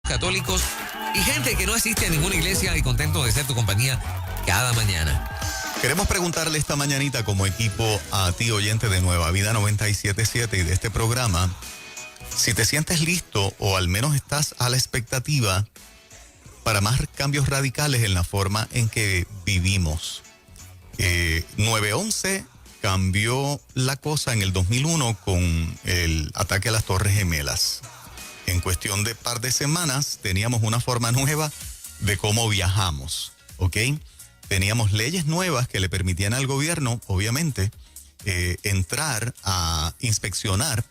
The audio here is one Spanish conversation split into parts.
católicos y gente que no asiste a ninguna iglesia y contento de ser tu compañía cada mañana. Queremos preguntarle esta mañanita como equipo a ti, oyente de Nueva Vida 97.7 y de este programa, si te sientes listo o al menos estás a la expectativa para más cambios radicales en la forma en que vivimos. 9/11 cambió la cosa en el 2001 con el ataque a las Torres Gemelas. En cuestión de par de semanas teníamos una forma nueva de cómo viajamos, ¿ok? Teníamos leyes nuevas que le permitían al gobierno, obviamente, entrar a inspeccionar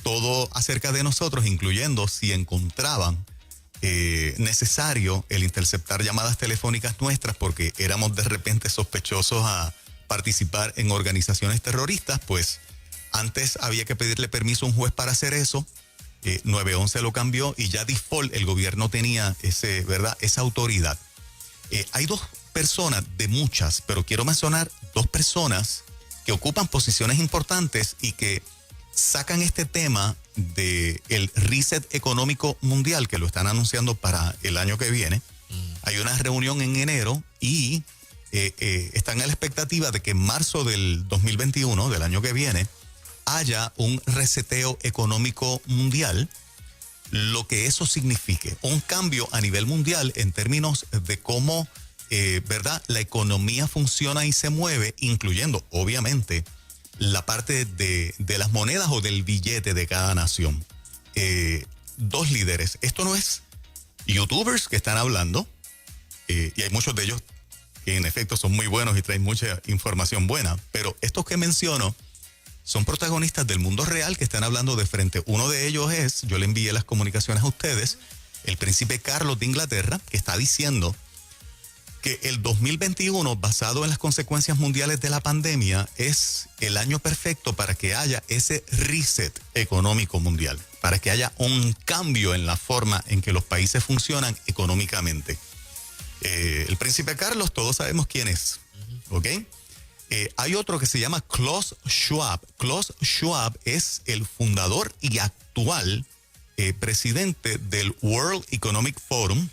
todo acerca de nosotros, incluyendo si encontraban necesario el interceptar llamadas telefónicas nuestras porque éramos de repente sospechosos a participar en organizaciones terroristas, pues antes había que pedirle permiso a un juez para hacer eso. 9/11 lo cambió y ya default el gobierno tenía esa autoridad. Hay dos personas de muchas, pero quiero mencionar dos personas que ocupan posiciones importantes y que sacan este tema del reset económico mundial que lo están anunciando para el año que viene. Hay una reunión en enero y están a la expectativa de que en marzo del 2021, del año que viene, haya un reseteo económico mundial, lo que eso signifique, un cambio a nivel mundial en términos de cómo la economía funciona y se mueve, incluyendo obviamente la parte de las monedas o del billete de cada nación. Dos líderes, esto no es youtubers que están hablando, y hay muchos de ellos que en efecto son muy buenos y traen mucha información buena, pero estos que menciono son protagonistas del mundo real que están hablando de frente. Uno de ellos es, yo le envié las comunicaciones a ustedes, el príncipe Carlos de Inglaterra, que está diciendo que el 2021, basado en las consecuencias mundiales de la pandemia, es el año perfecto para que haya ese reset económico mundial, para que haya un cambio en la forma en que los países funcionan económicamente. El príncipe Carlos, todos sabemos quién es, ¿ok? Hay otro que se llama Klaus Schwab. Klaus Schwab es el fundador y actual presidente del World Economic Forum,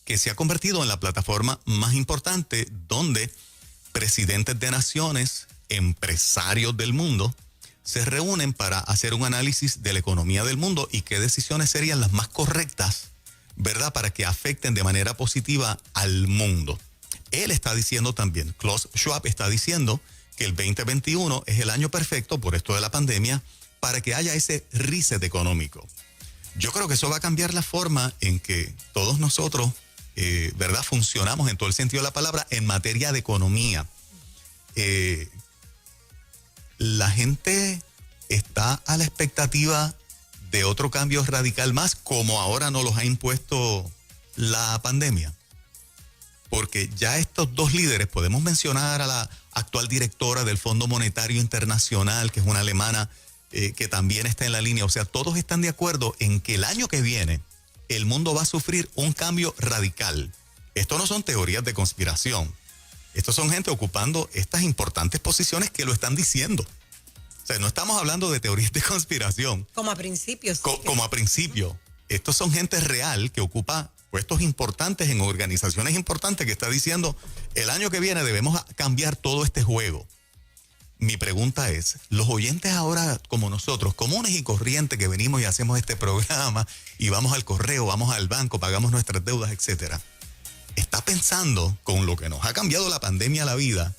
que se ha convertido en la plataforma más importante donde presidentes de naciones, empresarios del mundo, se reúnen para hacer un análisis de la economía del mundo y qué decisiones serían las más correctas, ¿verdad?, para que afecten de manera positiva al mundo. Él está diciendo también, Klaus Schwab está diciendo que el 2021 es el año perfecto por esto de la pandemia para que haya ese reset económico. Yo creo que eso va a cambiar la forma en que todos nosotros funcionamos en todo el sentido de la palabra en materia de economía. La gente está a la expectativa de otro cambio radical más, como ahora nos los ha impuesto la pandemia. Porque ya estos dos líderes, podemos mencionar a la actual directora del Fondo Monetario Internacional, que es una alemana que también está en la línea. O sea, todos están de acuerdo en que el año que viene el mundo va a sufrir un cambio radical. Esto no son teorías de conspiración. Estos son gente ocupando estas importantes posiciones que lo están diciendo. O sea, no estamos hablando de teorías de conspiración. Como a principios. Como a principio. Estos son gente real que ocupa puestos importantes en organizaciones importantes que está diciendo el año que viene debemos cambiar todo este juego. Mi pregunta es, los oyentes ahora como nosotros, comunes y corrientes que venimos y hacemos este programa y vamos al correo, vamos al banco, pagamos nuestras deudas, etcétera, ¿está pensando con lo que nos ha cambiado la pandemia a la vida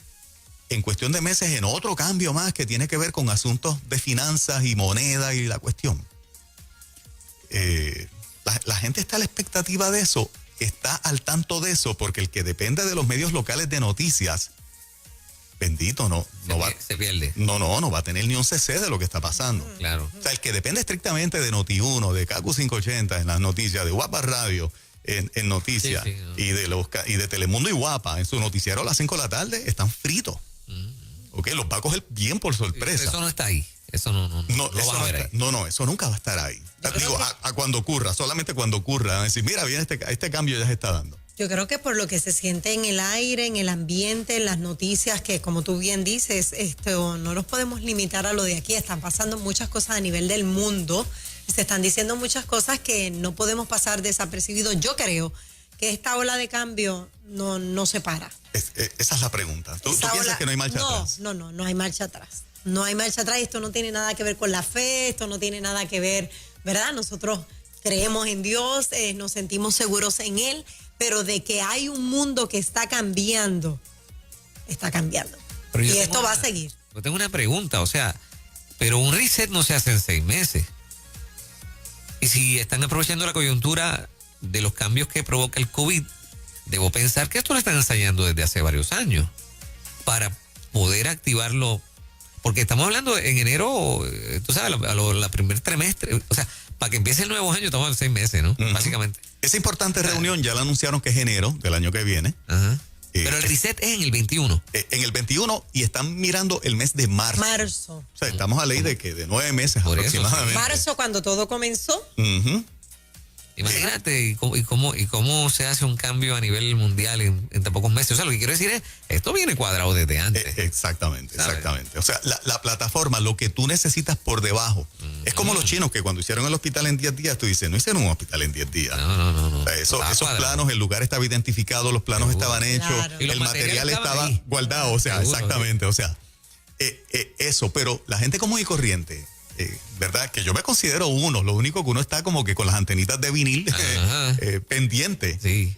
en cuestión de meses en otro cambio más que tiene que ver con asuntos de finanzas y moneda y la cuestión? La gente está a la expectativa de eso, está al tanto de eso, porque el que depende de los medios locales de noticias, bendito, se pierde. No va a tener ni un cc de lo que está pasando. Claro. O sea, el que depende estrictamente de Noti1, de CACU 580 en las noticias, de Guapa Radio en noticias, sí, no. y de Telemundo y Guapa en su noticiero a las 5 de la tarde, están fritos. Ok, los va a coger bien por sorpresa. Eso no está ahí. Eso no lo vas a ver ahí. No, eso nunca va a estar ahí. Digo, a cuando ocurra, solamente cuando ocurra. Van a decir, mira, bien, este cambio ya se está dando. Yo creo que por lo que se siente en el aire, en el ambiente, en las noticias, que como tú bien dices, no los podemos limitar a lo de aquí. Están pasando muchas cosas a nivel del mundo. Y se están diciendo muchas cosas que no podemos pasar desapercibidos. Yo creo que esta ola de cambio no se para. Esa es la pregunta. ¿Tú piensas que no hay marcha atrás? No hay marcha atrás. No hay marcha atrás. Esto no tiene nada que ver con la fe, esto no tiene nada que ver, ¿verdad? Nosotros creemos en Dios, nos sentimos seguros en Él, pero de que hay un mundo que está cambiando, está cambiando. Y esto va a seguir. Yo tengo una pregunta, o sea, pero un reset no se hace en 6 meses. Y si están aprovechando la coyuntura de los cambios que provoca el COVID, debo pensar que esto lo están ensayando desde hace varios años para poder activarlo, porque estamos hablando en enero, tú sabes, la primer trimestre, o sea, para que empiece el nuevo año estamos en 6 meses, ¿no? Básicamente. Esa importante reunión ya la anunciaron que es enero del año que viene. Ajá. Pero el reset es en el 21. En el 21 y están mirando el mes de marzo. O sea, estamos a ley de que de 9 meses Por aproximadamente. eso, sí. Marzo, cuando todo comenzó. Imagínate y cómo se hace un cambio a nivel mundial en tan pocos meses. O sea, lo que quiero decir es, esto viene cuadrado desde antes. Exactamente, ¿sabes? exactamente. O sea, la plataforma, lo que tú necesitas por debajo. Es como los chinos que cuando hicieron el hospital en 10 días, tú dices, no hicieron un hospital en 10 días. No. O sea, esos planos, el lugar estaba identificado, los planos estaban hechos, Claro. Y los el material materiales estaba ahí. guardado. O sea, Seguro, exactamente. O sea, eso, pero la gente común y corriente. ¿Verdad? Que yo me considero uno, lo único que uno está como que con las antenitas de vinil pendiente. Sí.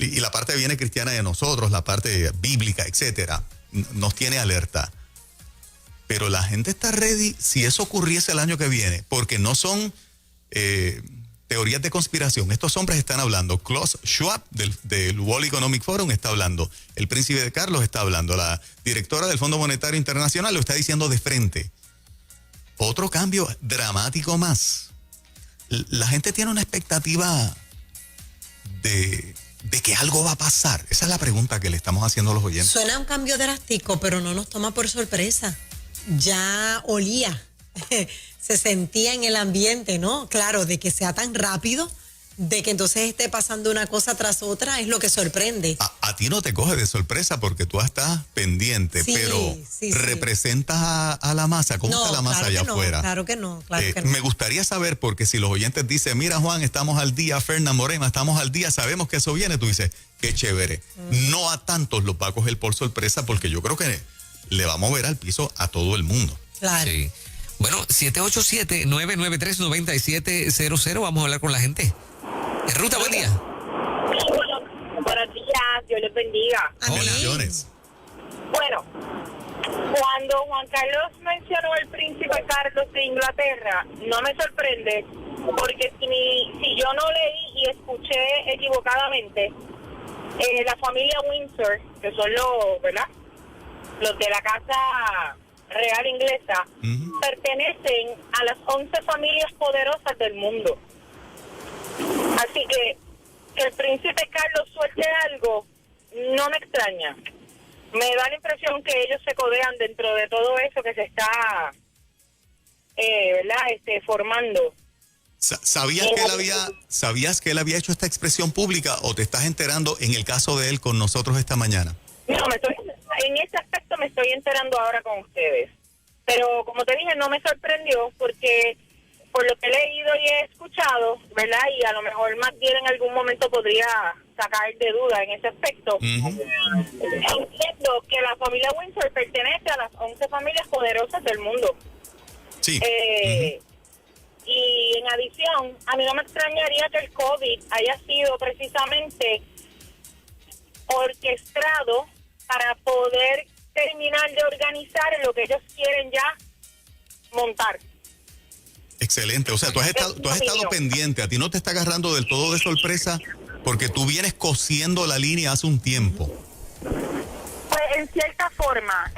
Y la parte viene cristiana de nosotros, la parte bíblica, etcétera, nos tiene alerta. Pero la gente está ready si eso ocurriese el año que viene, porque no son teorías de conspiración. Estos hombres están hablando. Klaus Schwab del World Economic Forum está hablando. El príncipe de Carlos está hablando. La directora del Fondo Monetario Internacional lo está diciendo de frente. Otro cambio dramático más. La gente tiene una expectativa de que algo va a pasar. Esa es la pregunta que le estamos haciendo a los oyentes. Suena un cambio drástico, pero no nos toma por sorpresa. Ya olía, se sentía en el ambiente, ¿no? Claro, de que sea tan rápido, de que entonces esté pasando una cosa tras otra, es lo que sorprende. A ti no te coge de sorpresa porque tú estás pendiente, Sí, pero sí. representas a la masa. ¿Cómo está la masa claro allá que no, afuera? Claro que no, claro que no. Me gustaría saber, porque si los oyentes dicen, mira Juan, estamos al día, Fernan Morena, estamos al día, sabemos que eso viene, tú dices, qué chévere. No a tantos los va a coger por sorpresa, porque yo creo que le va a mover al piso a todo el mundo. Claro. Sí. Bueno, 787-993-9700, vamos a hablar con la gente. En ruta, buen día. Buenos días, Dios les bendiga. Amén. Bendiciones. Bueno, cuando Juan Carlos mencionó el príncipe Carlos de Inglaterra, no me sorprende, porque si yo no leí y escuché equivocadamente, la familia Windsor, que son ¿verdad? Los de la casa real inglesa, pertenecen a las 11 familias poderosas del mundo. Así que el príncipe Carlos suelte algo no me extraña. Me da la impresión que ellos se codean dentro de todo eso que se está ¿verdad? Formando. ¿Sabías que él había hecho esta expresión pública o te estás enterando en el caso de él con nosotros esta mañana? No, en ese aspecto me estoy enterando ahora con ustedes. Pero como te dije, no me sorprendió porque por lo que he leído y he escuchado, ¿verdad? Y a lo mejor más bien en algún momento podría sacar de duda en ese aspecto. Entiendo que la familia Windsor pertenece a las 11 familias poderosas del mundo. Sí. Y en adición, a mí no me extrañaría que el COVID haya sido precisamente orquestado para poder terminar de organizar lo que ellos quieren ya montar. Excelente, o sea, tú has estado pendiente, a ti no te está agarrando del todo de sorpresa porque tú vienes cosiendo la línea hace un tiempo. Pues en cierta forma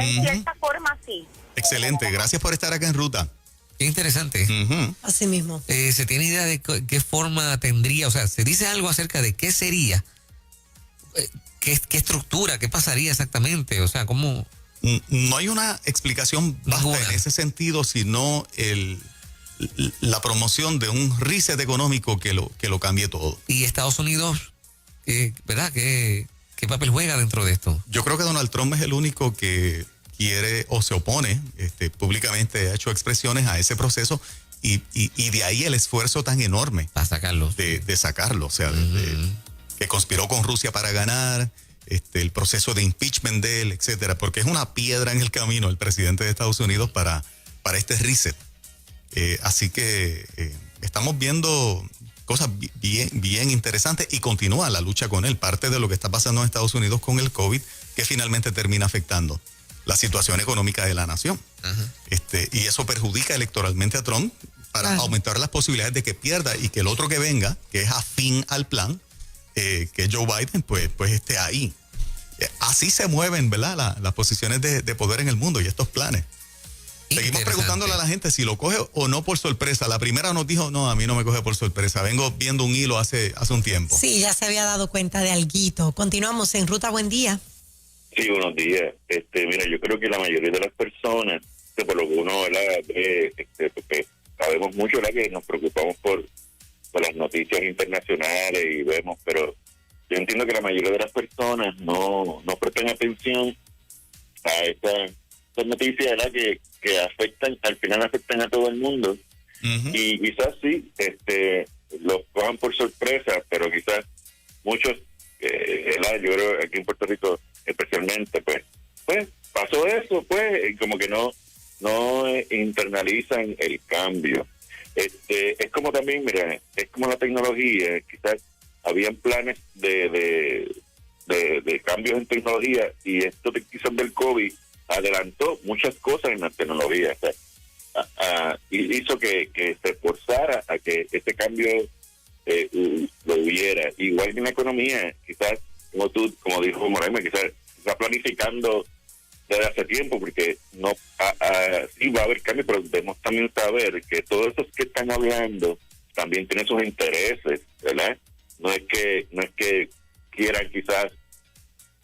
sí. Excelente, gracias por estar acá en ruta. Qué interesante. Así mismo. ¿Se tiene idea de qué forma tendría? O sea, ¿se dice algo acerca de qué sería? ¿Qué estructura? ¿Qué pasaría exactamente? O sea, ¿cómo? No hay una explicación basta en ese sentido, sino la promoción de un reset económico que lo cambie todo. ¿Y Estados Unidos, verdad? ¿Qué papel juega dentro de esto? Yo creo que Donald Trump es el único que quiere o se opone, públicamente ha hecho expresiones a ese proceso y de ahí el esfuerzo tan enorme para sacarlo. De sacarlo, o sea, que conspiró con Rusia para ganar, el proceso de impeachment de él, etcétera, porque es una piedra en el camino el presidente de Estados Unidos para este reset. Así que estamos viendo cosas bien interesantes y continúa la lucha con él. Parte de lo que está pasando en Estados Unidos con el COVID, que finalmente termina afectando la situación económica de la nación. Ajá. Y eso perjudica electoralmente a Trump para aumentar las posibilidades de que pierda y que el otro que venga, que es afín al plan, que es Joe Biden, pues esté ahí. Así se mueven, ¿verdad? Las posiciones de poder en el mundo y estos planes. Seguimos preguntándole a la gente si lo coge o no por sorpresa. La primera nos dijo, no, a mí no me coge por sorpresa. Vengo viendo un hilo hace un tiempo. Sí, ya se había dado cuenta de alguito. Continuamos en Ruta Buen Día. Sí, buenos días. Mira, yo creo que la mayoría de las personas, por lo que uno, ¿verdad? Porque sabemos mucho, ¿verdad? Que nos preocupamos por las noticias internacionales y vemos, pero yo entiendo que la mayoría de las personas no prestan atención a estas noticias, ¿verdad? Que afectan, al final afectan a todo el mundo. Uh-huh. Y quizás sí, los cojan por sorpresa, pero quizás muchos, ¿verdad? Yo creo aquí en Puerto Rico especialmente, pues pasó eso, pues, como que no internalizan el cambio. Es como también, mira, es como la tecnología, quizás habían planes de cambios en tecnología y esto quizás del COVID adelantó muchas cosas en la tecnología, o sea, hizo que se esforzara a que ese cambio lo hubiera. Igual que en la economía, quizás, como dijo Moraima, quizás está planificando desde hace tiempo, porque no sí va a haber cambios, pero debemos también saber que todos esos que están hablando también tienen sus intereses, ¿verdad? No es que quieran quizás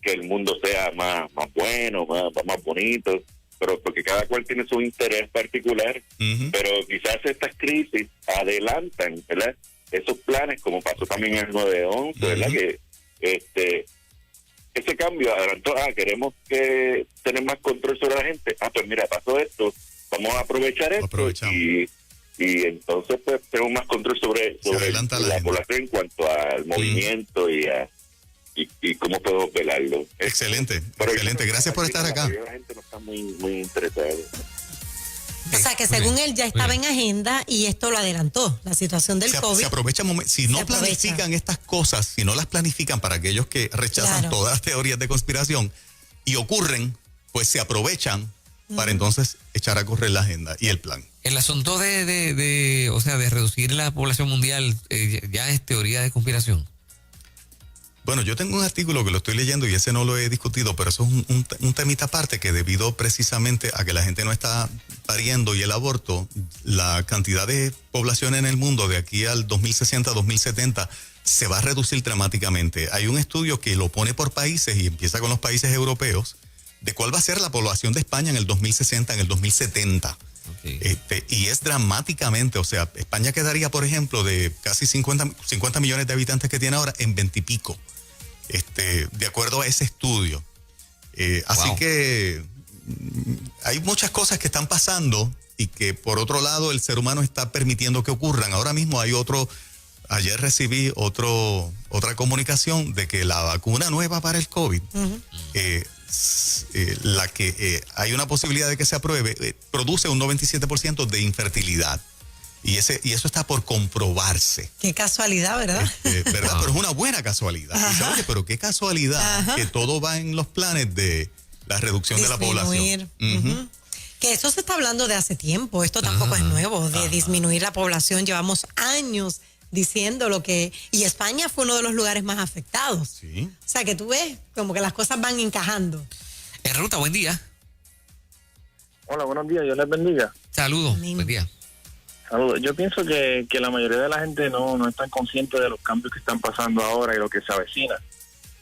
que el mundo sea más bueno, más bonito, pero porque cada cual tiene su interés particular. Uh-huh. Pero quizás estas crisis adelantan, ¿verdad? Esos planes, como pasó también en el 9/11, ¿verdad? Uh-huh. Que ese cambio adelantó, queremos tener más control sobre la gente. Pues mira, pasó esto, vamos a aprovechar esto y entonces pues tenemos más control sobre la población en cuanto al movimiento y cómo podemos velarlo. Excelente. Gracias por estar acá. La gente no está muy interesada. O sea que según él ya estaba en agenda y esto lo adelantó, la situación del COVID. Se aprovecha, si no planifican estas cosas, si no las planifican para aquellos que rechazan todas las teorías de conspiración y ocurren, pues se aprovechan para entonces echar a correr la agenda y el plan. El asunto de reducir la población mundial ya es teoría de conspiración. Bueno, yo tengo un artículo que lo estoy leyendo y ese no lo he discutido, pero eso es un temita aparte que debido precisamente a que la gente no está pariendo y el aborto, la cantidad de población en el mundo de aquí al 2060, 2070 se va a reducir dramáticamente. Hay un estudio que lo pone por países y empieza con los países europeos de cuál va a ser la población de España en el 2060, en el 2070. Okay. Y es dramáticamente, o sea, España quedaría, por ejemplo, de casi 50 millones de habitantes que tiene ahora en 20 y pico, de acuerdo a ese estudio. Así que hay muchas cosas que están pasando y que por otro lado el ser humano está permitiendo que ocurran. Ahora mismo hay ayer recibí otra comunicación de que la vacuna nueva para el COVID, uh-huh. La que hay una posibilidad de que se apruebe, produce un 97% de infertilidad. Y eso está por comprobarse. Qué casualidad, ¿verdad? ¿Verdad? Pero es una buena casualidad. Y dice, oye, pero qué casualidad que todo va en los planes de la reducción de la población. Uh-huh. Que eso se está hablando de hace tiempo. Esto tampoco es nuevo, de disminuir la población. Llevamos años diciendo y España fue uno de los lugares más afectados. Sí. O sea, que tú ves como que las cosas van encajando. En Ruta, buen día. Hola, buenos días, Dios les bendiga. Saludos, buen día. Saludos. Yo pienso que la mayoría de la gente no están conscientes de los cambios que están pasando ahora y lo que se avecina.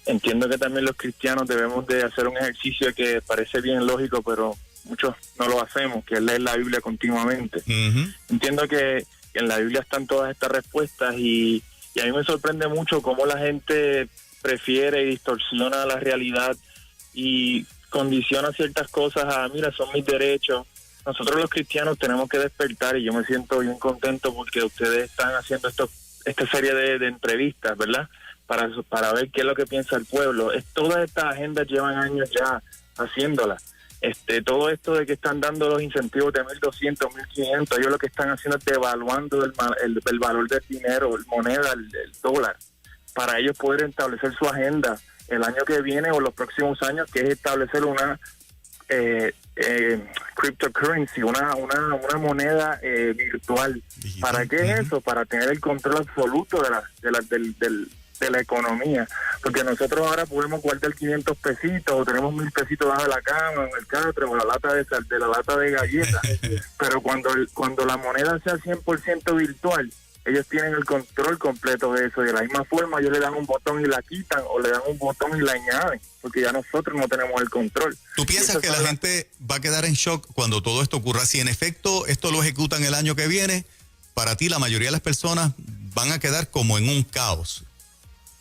Entiendo que también los cristianos debemos de hacer un ejercicio que parece bien lógico, pero muchos no lo hacemos, que es leer la Biblia continuamente. Uh-huh. Entiendo que en la Biblia están todas estas respuestas y a mí me sorprende mucho cómo la gente prefiere y distorsiona la realidad y condiciona ciertas cosas mira, son mis derechos, nosotros los cristianos tenemos que despertar, y yo me siento bien contento porque ustedes están haciendo esta serie de entrevistas, ¿verdad? Para ver qué es lo que piensa el pueblo. Todas estas agendas llevan años ya haciéndolas. Todo esto de que están dando los incentivos de 1.200, 1.500, ellos lo que están haciendo es devaluando el valor del dinero, el moneda, el dólar, para ellos poder establecer su agenda el año que viene o los próximos años, que es establecer una cryptocurrency, una moneda virtual. Digital. ¿Para qué es eso? Para tener el control absoluto de la economía, porque nosotros ahora podemos guardar 500 pesitos o tenemos 1.000 pesitos bajo la cama, en el catre o la lata de galletas, pero cuando la moneda sea 100% virtual, ellos tienen el control completo de eso. De la misma forma, ellos le dan un botón y la quitan, o le dan un botón y la añaden, porque ya nosotros no tenemos el control. ¿Tú piensas que la gente va a quedar en shock cuando todo esto ocurra? Si en efecto esto lo ejecutan el año que viene, para ti la mayoría de las personas van a quedar como en un caos.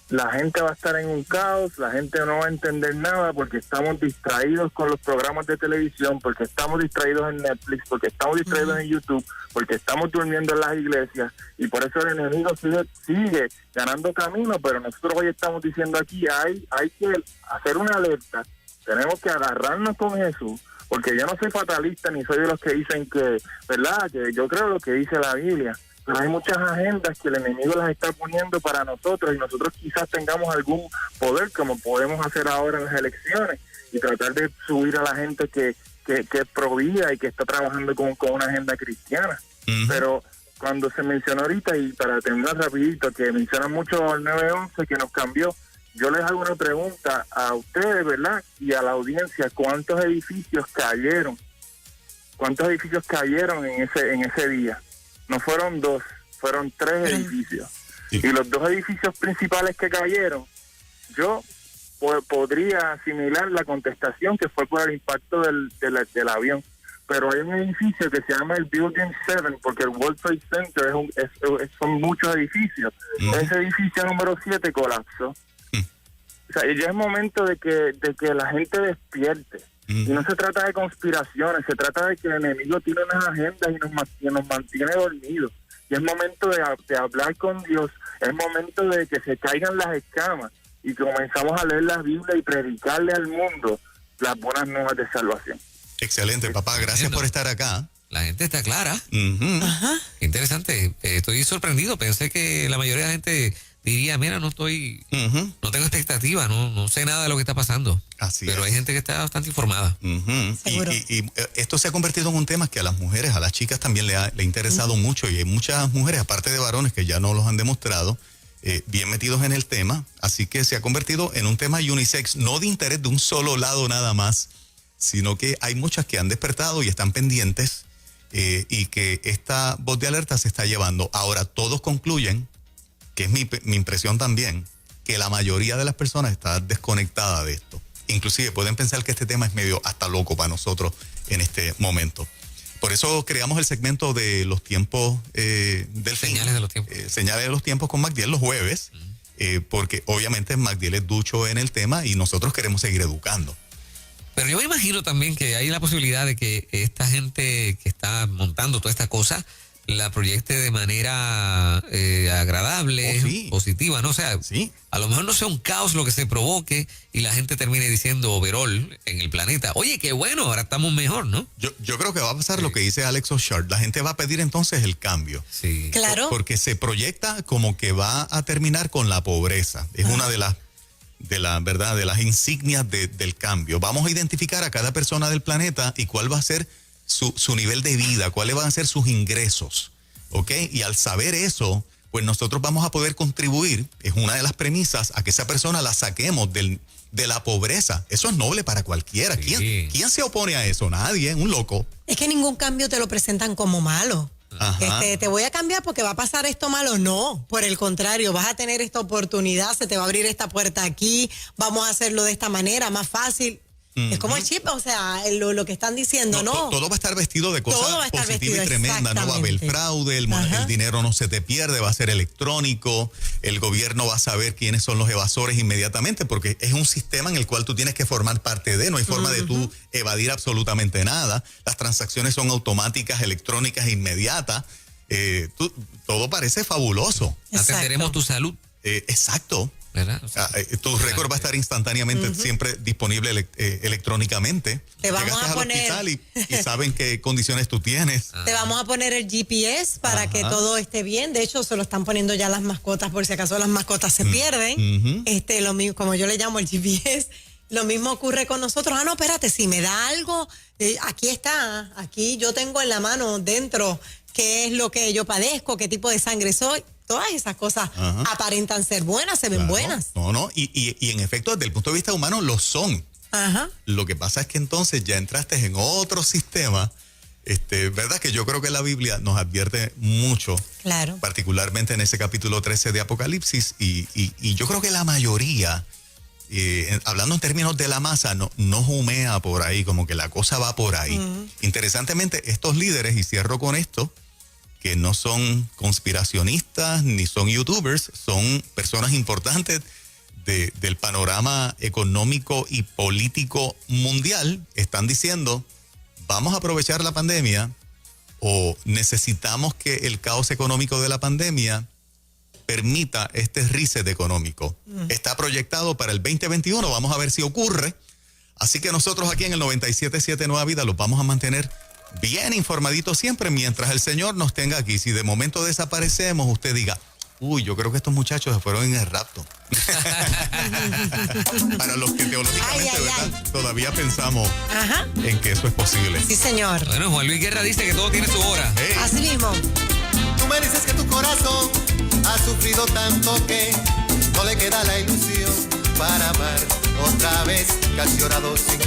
La gente va a estar en un caos, la gente no va a entender nada porque estamos distraídos con los programas de televisión, porque estamos distraídos en Netflix, porque estamos distraídos en YouTube, porque estamos durmiendo en las iglesias, y por eso el enemigo sigue ganando camino. Pero nosotros hoy estamos diciendo aquí, hay que hacer una alerta, tenemos que agarrarnos con Jesús, porque yo no soy fatalista ni soy de los que dicen que, ¿verdad?, que yo creo lo que dice la Biblia. Pero hay muchas agendas que el enemigo las está poniendo para nosotros, y nosotros quizás tengamos algún poder, como podemos hacer ahora en las elecciones, y tratar de subir a la gente que es pro vida y que está trabajando con una agenda cristiana. Uh-huh. Pero cuando se mencionó ahorita, y para terminar rapidito, que mencionan mucho el 9/11 que nos cambió, yo les hago una pregunta a ustedes, ¿verdad?, y a la audiencia: ¿cuántos edificios cayeron? ¿Cuántos edificios cayeron en ese día? No fueron 2, fueron 3 edificios. Sí. Y los 2 edificios principales que cayeron, yo podría asimilar la contestación que fue por el impacto del avión. Pero hay un edificio que se llama el Building 7, porque el World Trade Center son muchos edificios. Uh-huh. Ese edificio número 7 colapsó. O sea, ya es momento de que la gente despierte. Y no se trata de conspiraciones, se trata de que el enemigo tiene unas agendas y nos mantiene dormidos. Y es momento de hablar con Dios, es momento de que se caigan las escamas y que comenzamos a leer la Biblia y predicarle al mundo las buenas nuevas de salvación. Excelente, papá, gracias por estar acá. La gente está clara. Uh-huh. Ajá. Interesante. Estoy sorprendido. Pensé que la mayoría de la gente diría, mira, no tengo expectativa, no sé nada de lo que está pasando. Así Pero es. hay gente que está bastante informada. Uh-huh. Seguro. Y esto se ha convertido en un tema que a las mujeres, a las chicas también le ha interesado mucho, y hay muchas mujeres, aparte de varones, que ya nos los han demostrado, bien metidos en el tema. Así que se ha convertido en un tema unisex, no de interés de un solo lado nada más, sino que hay muchas que han despertado y están pendientes, y que esta voz de alerta se está llevando. Ahora, todos concluyen, que es mi impresión también, que la mayoría de las personas está desconectada de esto. Inclusive pueden pensar que este tema es medio hasta loco para nosotros en este momento. Por eso creamos el segmento de los tiempos del fin. Señales de los tiempos. Señales de los tiempos con Magdiel los jueves, porque obviamente Magdiel es ducho en el tema y nosotros queremos seguir educando. Pero yo me imagino también que hay la posibilidad de que esta gente que está montando toda esta cosa la proyecte de manera agradable, sí, positiva, ¿no? O sea, sí, a lo mejor no sea un caos lo que se provoque y la gente termine diciendo overall en el planeta, oye, qué bueno, ahora estamos mejor, ¿no? Yo creo que va a pasar lo que dice Alex O'Shard. La gente va a pedir entonces el cambio. Sí. Claro. Porque se proyecta como que va a terminar con la pobreza. Es una de las insignias del cambio. Vamos a identificar a cada persona del planeta y cuál va a ser su nivel de vida, cuáles van a ser sus ingresos, ¿ok? Y al saber eso, pues nosotros vamos a poder contribuir, es una de las premisas, a que esa persona la saquemos de la pobreza. Eso es noble para cualquiera. Sí. ¿Quién se opone a eso? Nadie, un loco. Es que ningún cambio te lo presentan como malo. Ajá. Te voy a cambiar porque va a pasar esto malo. No, por el contrario, vas a tener esta oportunidad, se te va a abrir esta puerta aquí, vamos a hacerlo de esta manera, más fácil. Es como el chip, o sea, lo que están diciendo, ¿no? Todo va a estar vestido de Todo va cosas a estar positivas vestido, y tremendas. No va a haber exactamente. fraude, el dinero no se te pierde, va a ser electrónico. El gobierno va a saber quiénes son los evasores inmediatamente, porque es un sistema en el cual tú tienes que formar parte de. No hay forma de tú evadir absolutamente nada. Las transacciones son automáticas, electrónicas, inmediatas. Todo parece fabuloso. Exacto. Atenderemos tu salud, Exacto. ¿verdad? O sea, Tu récord va a estar instantáneamente siempre disponible electrónicamente. Te vamos Llegaste a al poner- hospital y saben qué condiciones tú tienes. Te vamos a poner el GPS para Ajá. que todo esté bien. De hecho, se lo están poniendo ya las mascotas por si acaso las mascotas se pierden. Lo mismo, como yo le llamo el GPS. Lo mismo ocurre con nosotros. No, espérate, si me da algo, aquí está. Aquí yo tengo en la mano dentro qué es lo que yo padezco, qué tipo de sangre soy. Todas esas cosas aparentan ser buenas, se ven Claro. buenas. No. Y en efecto, desde el punto de vista humano, lo son. Ajá. Lo que pasa es que entonces ya entraste en otro sistema, ¿verdad? Que yo creo que la Biblia nos advierte mucho, Claro. particularmente en ese capítulo 13 de Apocalipsis, y yo creo que la mayoría, hablando en términos de la masa, no humea por ahí, como que la cosa va por ahí. Interesantemente, estos líderes, y cierro con esto, que no son conspiracionistas ni son youtubers, son personas importantes del panorama económico y político mundial, están diciendo, vamos a aprovechar la pandemia o necesitamos que el caos económico de la pandemia permita este reset económico. Está proyectado para el 2021, vamos a ver si ocurre. Así que nosotros aquí en el 97.7 Nueva Vida los vamos a mantener bien informaditos siempre mientras el Señor nos tenga aquí. Si de momento desaparecemos, usted diga, uy, yo creo que estos muchachos se fueron en el rapto. Para los que teológicamente, Ay, ¿verdad? Todavía pensamos Ajá. en que eso es posible. Sí, señor. bueno, Juan Luis Guerra dice que todo tiene su hora. Hey, Así mismo. Tú me dices que tu corazón ha sufrido tanto que no le queda la ilusión para amar otra vez, casi orado sin